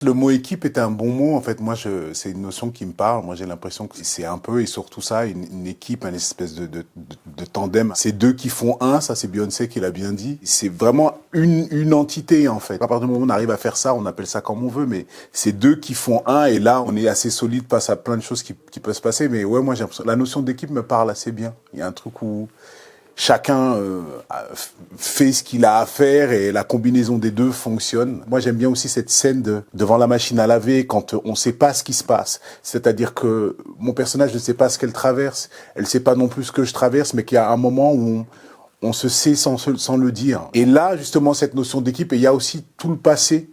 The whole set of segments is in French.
Le mot équipe est un bon mot. En fait, moi, c'est une notion qui me parle. Moi, j'ai l'impression que c'est un peu, et surtout ça, une équipe, une espèce de tandem. C'est deux qui font un, ça c'est Beyoncé qui l'a bien dit. C'est vraiment une entité, en fait. À partir du moment où on arrive à faire ça, on appelle ça comme on veut, mais c'est deux qui font un, et là, on est assez solide face à plein de choses qui peuvent se passer. Mais ouais, moi, j'ai l'impression, la notion d'équipe me parle assez bien. Il y a un truc où chacun fait ce qu'il a à faire et la combinaison des deux fonctionne. Moi, j'aime bien aussi cette scène devant la machine à laver quand on ne sait pas ce qui se passe. C'est-à-dire que mon personnage ne sait pas ce qu'elle traverse, elle ne sait pas non plus ce que je traverse, mais qu'il y a un moment où on se sait sans le dire. Et là, justement, cette notion d'équipe, et il y a aussi tout le passé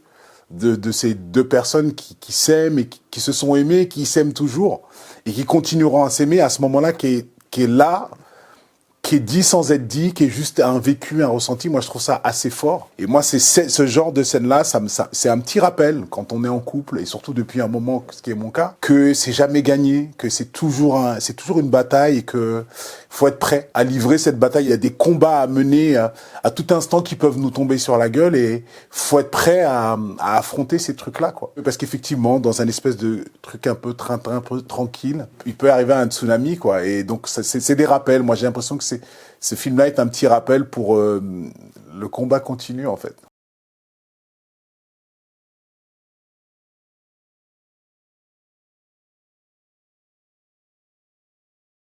de ces deux personnes qui s'aiment et qui se sont aimées, qui s'aiment toujours et qui continueront à s'aimer à ce moment-là qui est là, qui est dit sans être dit, qui est juste un vécu, un ressenti. Moi, je trouve ça assez fort. Et moi, c'est ce genre de scène-là, c'est un petit rappel quand on est en couple, et surtout depuis un moment, ce qui est mon cas, que c'est jamais gagné, que c'est toujours une bataille, et que faut être prêt à livrer cette bataille. Il y a des combats à mener à tout instant qui peuvent nous tomber sur la gueule, et faut être prêt à affronter ces trucs-là, quoi. Parce qu'effectivement, dans un espèce de truc un peu un peu tranquille, il peut arriver un tsunami, quoi. Et donc, c'est des rappels. Moi, j'ai l'impression que ce film-là est un petit rappel pour le combat continu, en fait.